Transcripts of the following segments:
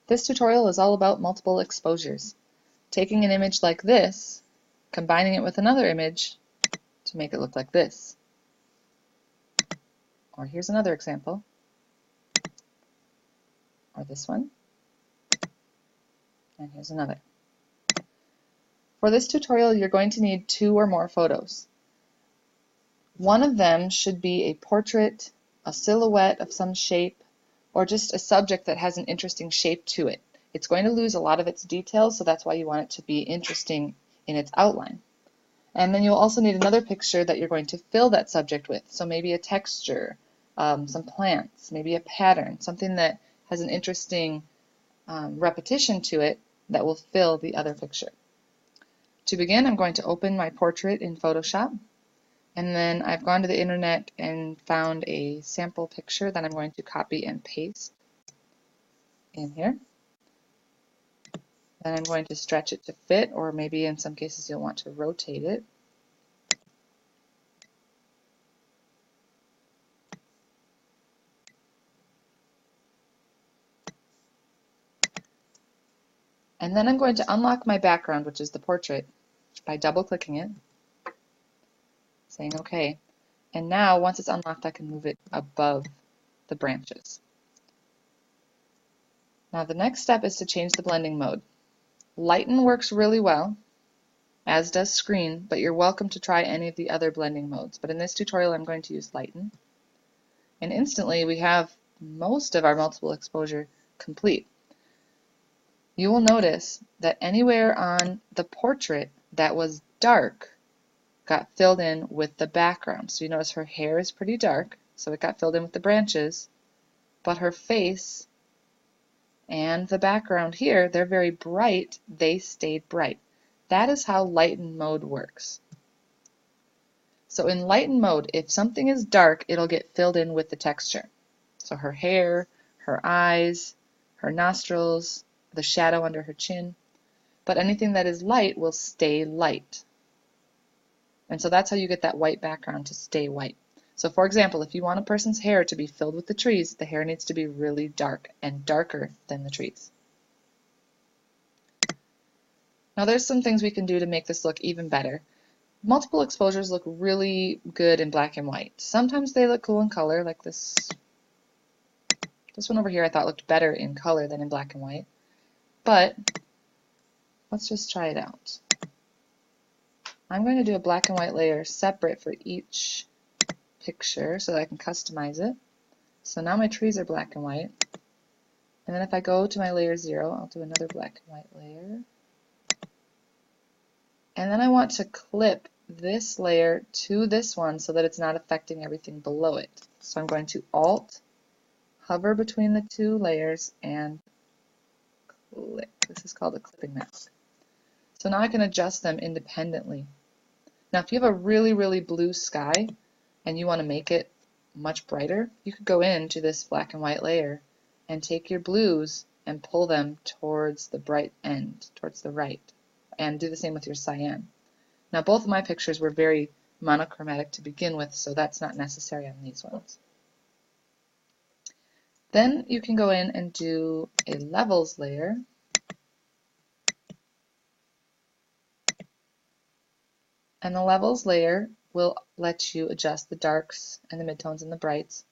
This tutorial is all about multiple exposures. Taking an image like this, combining it with another image to make it look like this. Or here's another example. Or this one. And here's another. For this tutorial, you're going to need 2 or more photos. One of them should be a portrait, a silhouette of some shape, or just a subject that has an interesting shape to it. It's going to lose a lot of its details, so that's why you want it to be interesting in its outline. And then you'll also need another picture that you're going to fill that subject with. So maybe a texture, some plants, maybe a pattern, something that has an interesting repetition to it that will fill the other picture. To begin, I'm going to open my portrait in Photoshop, and then I've gone to the internet and found a sample picture that I'm going to copy and paste in here. Then I'm going to stretch it to fit, or maybe in some cases you'll want to rotate it. And then I'm going to unlock my background, which is the portrait, by double-clicking it, saying OK. And now, once it's unlocked, I can move it above the branches. Now the next step is to change the blending mode. Lighten works really well, as does Screen, but you're welcome to try any of the other blending modes. But in this tutorial, I'm going to use Lighten. And instantly, we have most of our multiple exposure complete. You will notice that anywhere on the portrait that was dark got filled in with the background. So you notice her hair is pretty dark, so it got filled in with the branches, but her face and the background here, they're very bright, they stayed bright. That is how Lighten mode works. So in Lighten mode, if something is dark, it'll get filled in with the texture. So her hair, her eyes, her nostrils, the shadow under her chin, but anything that is light will stay light. And so that's how you get that white background to stay white. So for example, if you want a person's hair to be filled with the trees, the hair needs to be really dark and darker than the trees. Now there's some things we can do to make this look even better. Multiple exposures look really good in black and white. Sometimes they look cool in color, like this. This one over here I thought looked better in color than in black and white. But let's just try it out. I'm going to do a black and white layer separate for each picture so that I can customize it. So now my trees are black and white. And then if I go to my layer 0, I'll do another black and white layer. And then I want to clip this layer to this one so that it's not affecting everything below it. So I'm going to Alt, hover between the 2 layers, and click. This is called a clipping mask. So now I can adjust them independently. Now if you have a really, really blue sky and you want to make it much brighter, you could go into this black and white layer and take your blues and pull them towards the bright end, towards the right, and do the same with your cyan. Now both of my pictures were very monochromatic to begin with, so that's not necessary on these ones. Then you can go in and do a levels layer. And the levels layer will let you adjust the darks and the midtones and the brights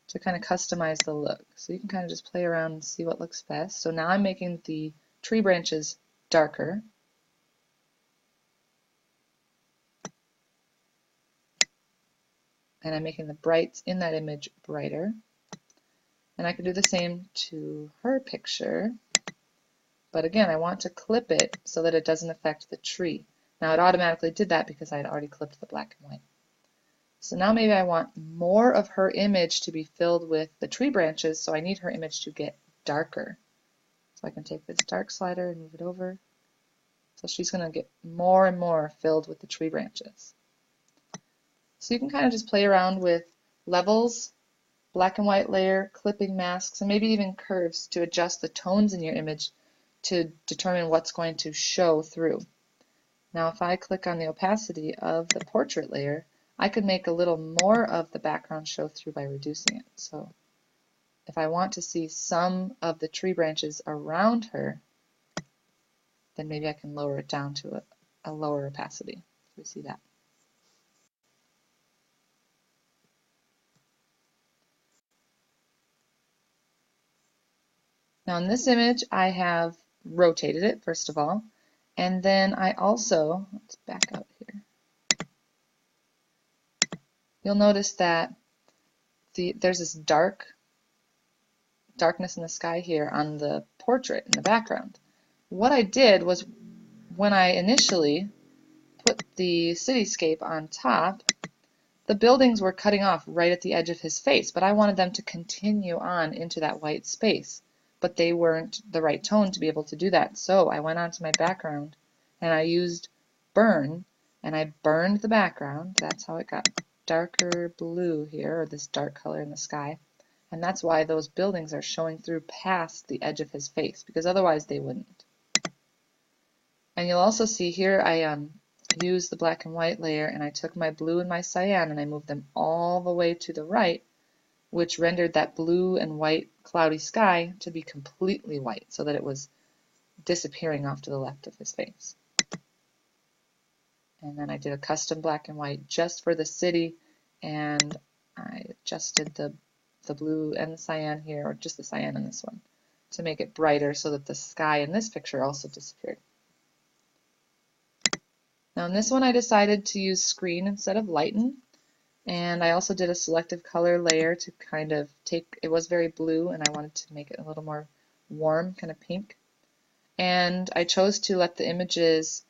to kind of customize the look. So you can kind of just play around and see what looks best. So now I'm making the tree branches darker. And I'm making the brights in that image brighter. And I can do the same to her picture. But again, I want to clip it so that it doesn't affect the tree. Now it automatically did that because I had already clipped the black and white. So now maybe I want more of her image to be filled with the tree branches, so I need her image to get darker. So I can take this dark slider and move it over. So she's going to get more and more filled with the tree branches. So you can kind of just play around with levels, black and white layer, clipping masks, and maybe even curves to adjust the tones in your image to determine what's going to show through. Now if I click on the opacity of the portrait layer, I could make a little more of the background show through by reducing it. So if I want to see some of the tree branches around her, then maybe I can lower it down to a lower opacity. So we see that. Now in this image, I have rotated it, first of all, and then I also, let's back out here. You'll notice that there's this darkness in the sky here on the portrait in the background. What I did was, when I initially put the cityscape on top, the buildings were cutting off right at the edge of his face, but I wanted them to continue on into that white space. But they weren't the right tone to be able to do that. So I went onto my background and I used burn, and I burned the background. That's how it got darker blue here, or this dark color in the sky. And that's why those buildings are showing through past the edge of his face, because otherwise they wouldn't. And you'll also see here I used the black and white layer, and I took my blue and my cyan and I moved them all the way to the right, which rendered that blue and white cloudy sky to be completely white, so that it was disappearing off to the left of his face. And then I did a custom black and white just for the city, and I adjusted the blue and the cyan here, or just the cyan in this one, to make it brighter so that the sky in this picture also disappeared. Now in this one I decided to use screen instead of lighten. And I also did a selective color layer to kind of it was very blue, and I wanted to make it a little more warm, kind of pink. And I chose to let the images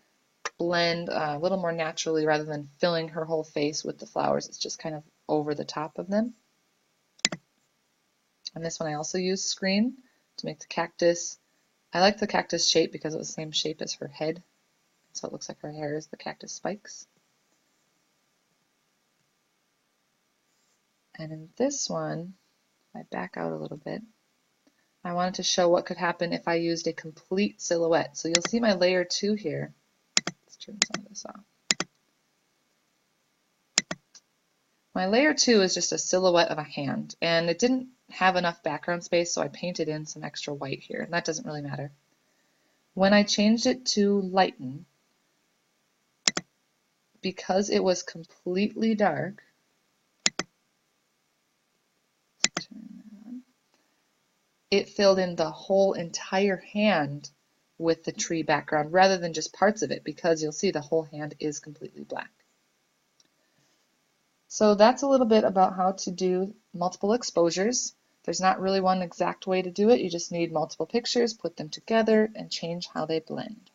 blend a little more naturally rather than filling her whole face with the flowers. It's just kind of over the top of them. And this one I also used screen to make the cactus. I like the cactus shape because it was the same shape as her head. So it looks like her hair is the cactus spikes. And in this one, if I back out a little bit, I wanted to show what could happen if I used a complete silhouette. So you'll see my layer 2 here. Let's turn some of this off. My layer 2 is just a silhouette of a hand, and it didn't have enough background space, so I painted in some extra white here, and that doesn't really matter. When I changed it to lighten, because it was completely dark, it filled in the whole entire hand with the tree background rather than just parts of it, because you'll see the whole hand is completely black. So that's a little bit about how to do multiple exposures. There's not really one exact way to do it. You just need multiple pictures, put them together, and change how they blend.